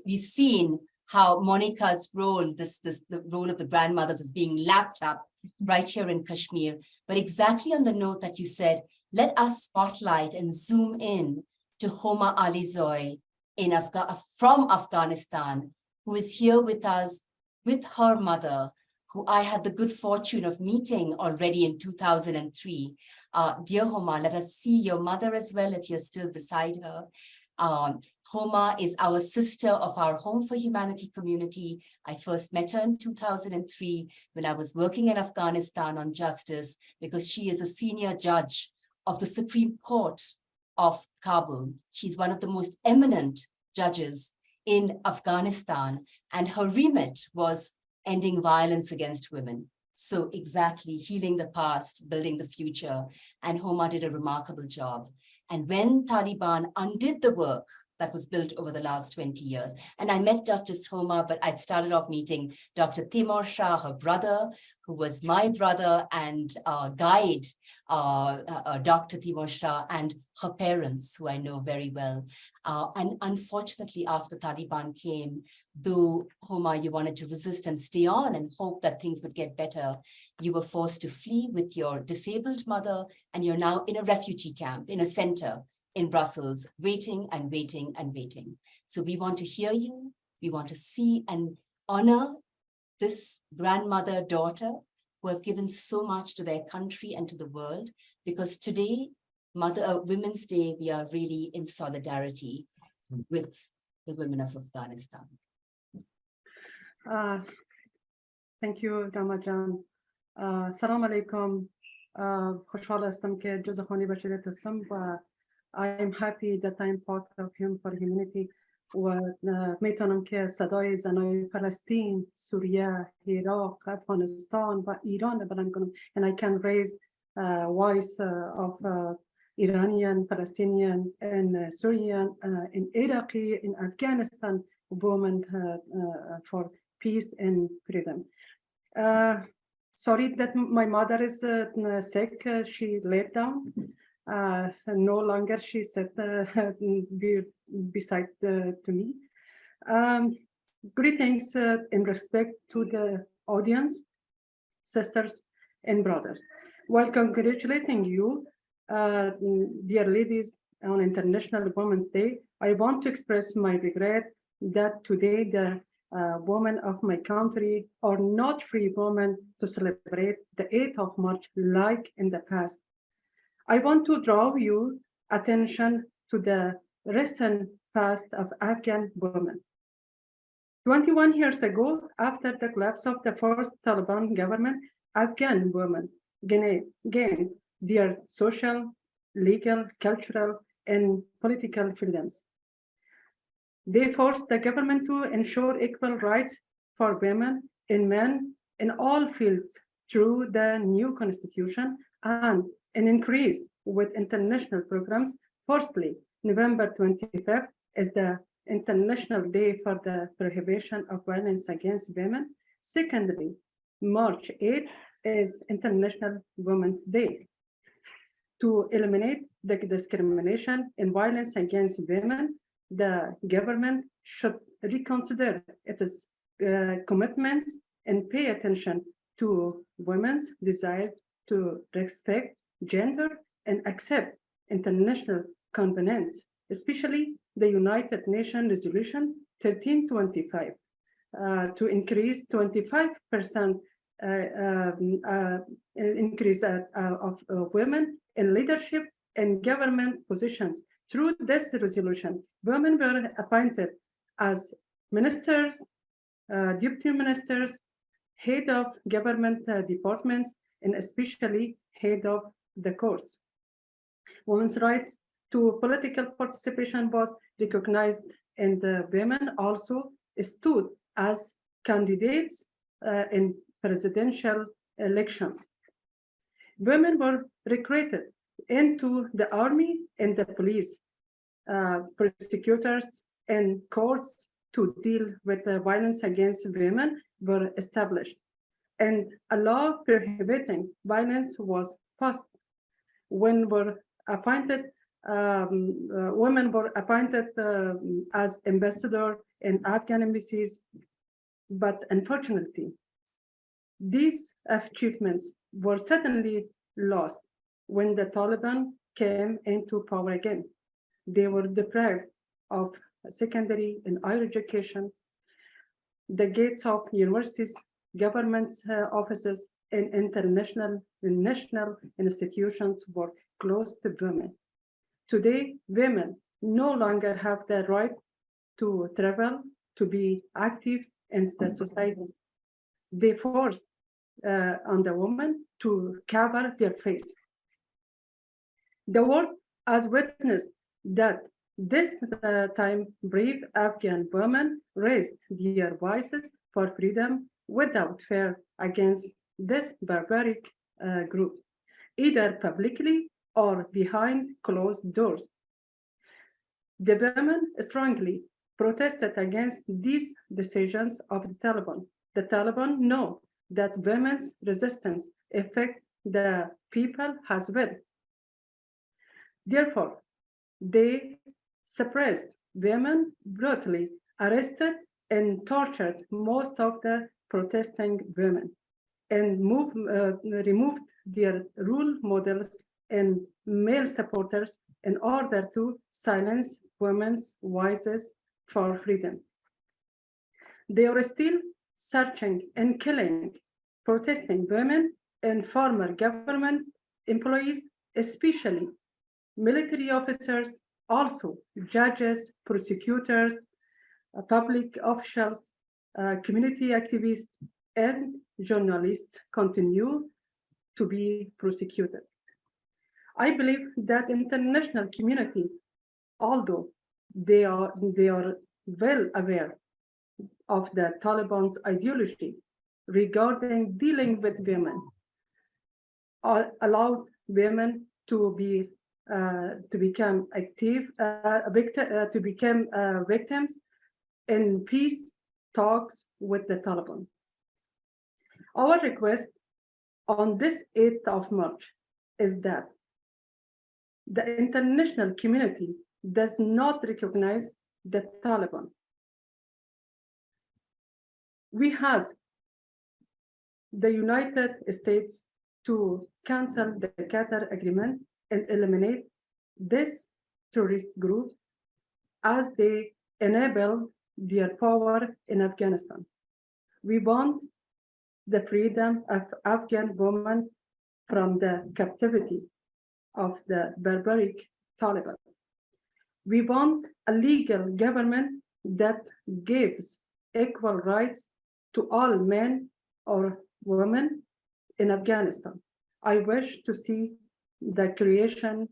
we've seen how Monica's role, the role of the grandmothers is being lapped up right here in Kashmir. But exactly on the note that you said, let us spotlight and zoom in to Homa Alizoy from Afghanistan, who is here with us with her mother, who I had the good fortune of meeting already in 2003. Dear Homa, let us see your mother as well if you're still beside her. Homa is our sister of our Home for Humanity community. I first met her in 2003 when I was working in Afghanistan on justice, because she is a senior judge of the Supreme Court of Kabul. She's one of the most eminent judges in Afghanistan, and her remit was ending violence against women. So exactly, healing the past, building the future. And Homa did a remarkable job. And when Taliban undid the work that was built over the last 20 years, and I met Justice Homa, but I'd started off meeting Dr. Timur Shah, her brother, who was my brother and guide, Dr. Timur Shah, and her parents, who I know very well. And unfortunately, after Taliban came, though, Homa, you wanted to resist and stay on and hope that things would get better, you were forced to flee with your disabled mother, and you're now in a refugee camp, in a center in Brussels, waiting and waiting and waiting. So we want to hear you. We want to see and honor this grandmother, daughter, who have given so much to their country and to the world, because today, Women's Day, we are really in solidarity with the women of Afghanistan. Thank you, Rama Jan. Salam alaikum. خوشحال هستم که جزء خانه بشریت هستم و I'm happy that I'm part of Home for Humanity و میتونم که صدای زنای فلسطین، سوریه، عراق، افغانستان و ایران بلند کنم. And I can raise voice of Iranian, Palestinian, and Syrian, in Iraqi, in Afghanistan, women for peace and freedom. Sorry that my mother is sick. She laid down. No longer she sat beside to me. Greetings in respect to the audience, sisters and brothers. While congratulating you, dear ladies, on International Women's Day, I want to express my regret that today the women of my country are not free women to celebrate the 8th of March like in the past. I want to draw your attention to the recent past of Afghan women. 21 years ago, after the collapse of the first Taliban government, Afghan women gained their social, legal, cultural, and political freedoms. They forced the government to ensure equal rights for women and men in all fields through the new constitution and an increase with international programs. Firstly, November 25th is the International Day for the Prohibition of Violence Against Women. Secondly, March 8th is International Women's Day. To eliminate the discrimination and violence against women, the government should reconsider its commitments and pay attention to women's desire to respect gender and accept international covenants, especially the United Nations Resolution 1325, to increase 25% increase of women in leadership and government positions. Through this resolution, women were appointed as ministers, deputy ministers, head of government departments, and especially head of the courts. Women's rights to political participation was recognized, and the women also stood as candidates in presidential elections. Women were recruited into the army and the police. Prosecutors and courts to deal with the violence against women were established, and a law prohibiting violence was passed. Women were appointed women were appointed as ambassador in Afghan embassies, but unfortunately, these achievements were suddenly lost when the Taliban came into power again. They were deprived of secondary and higher education. The gates of universities, government offices, and international and national institutions were closed to women. Today, women no longer have the right to travel, to be active in the society. They forced on the woman to cover their face. The world has witnessed that this time brave Afghan women raised their voices for freedom without fear against this barbaric group, either publicly or behind closed doors. The women strongly protested against these decisions of the Taliban. The Taliban know that women's resistance affects the people as well. Therefore, they suppressed women, brutally arrested and tortured most of the protesting women, and removed their role models and male supporters in order to silence women's voices for freedom. They are still searching and killing protesting women and former government employees, especially military officers, also judges, prosecutors, public officials, community activists, and journalists continue to be prosecuted. I believe that international community, although they are well aware of the Taliban's ideology regarding dealing with women, allowed women to become victims in peace talks with the Taliban. Our request on this 8th of March is that the international community does not recognize the Taliban. We ask the United States to cancel the Qatar agreement and eliminate this terrorist group as they enable their power in Afghanistan. We want the freedom of Afghan women from the captivity of the barbaric Taliban. We want a legal government that gives equal rights to all men or women in Afghanistan. I wish to see the creation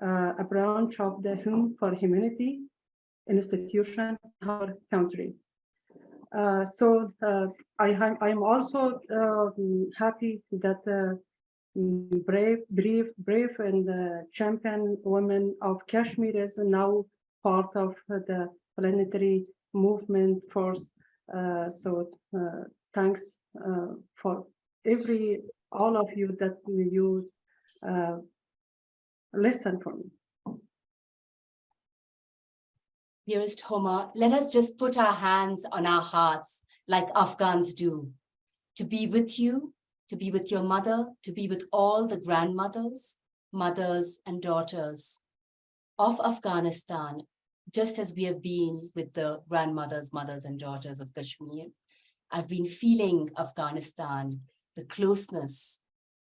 a branch of the Home for Humanity institution in our country. I'm also happy that brave and champion women of Kashmir is now part of the planetary movement force. Thanks for all of you that you listen for me. Dearest Homa, let us just put our hands on our hearts like Afghans do, to be with you, to be with your mother, to be with all the grandmothers, mothers, and daughters of Afghanistan, just as we have been with the grandmothers, mothers, and daughters of Kashmir. I've been feeling Afghanistan, the closeness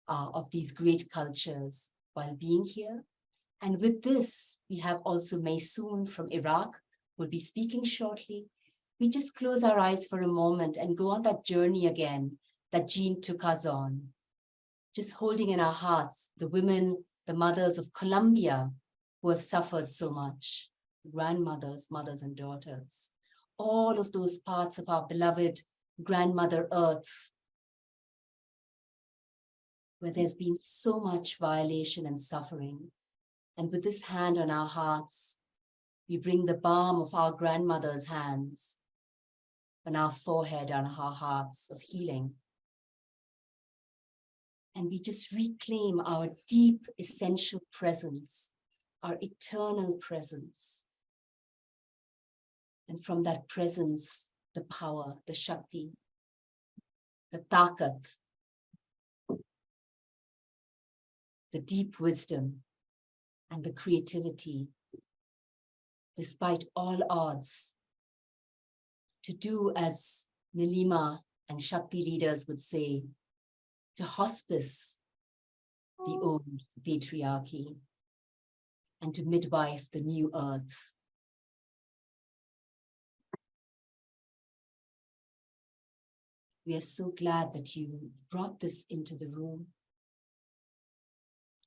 of these great cultures while being here. And with this, we have also Maysoon from Iraq, who will be speaking shortly. We just close our eyes for a moment and go on that journey again that Jean took us on. Just holding in our hearts the women, the mothers of Colombia who have suffered so much, grandmothers, mothers, and daughters, all of those parts of our beloved grandmother earth, where there's been so much violation and suffering. And with this hand on our hearts, we bring the balm of our grandmother's hands on our forehead, on our hearts of healing. And we just reclaim our deep, essential presence our eternal presence. And from that presence, the power, the Shakti, the takat, the deep wisdom, and the creativity, despite all odds, to do as Nilima and Shakti leaders would say, to hospice the old patriarchy and to midwife the new earth. We are so glad that you brought this into the room.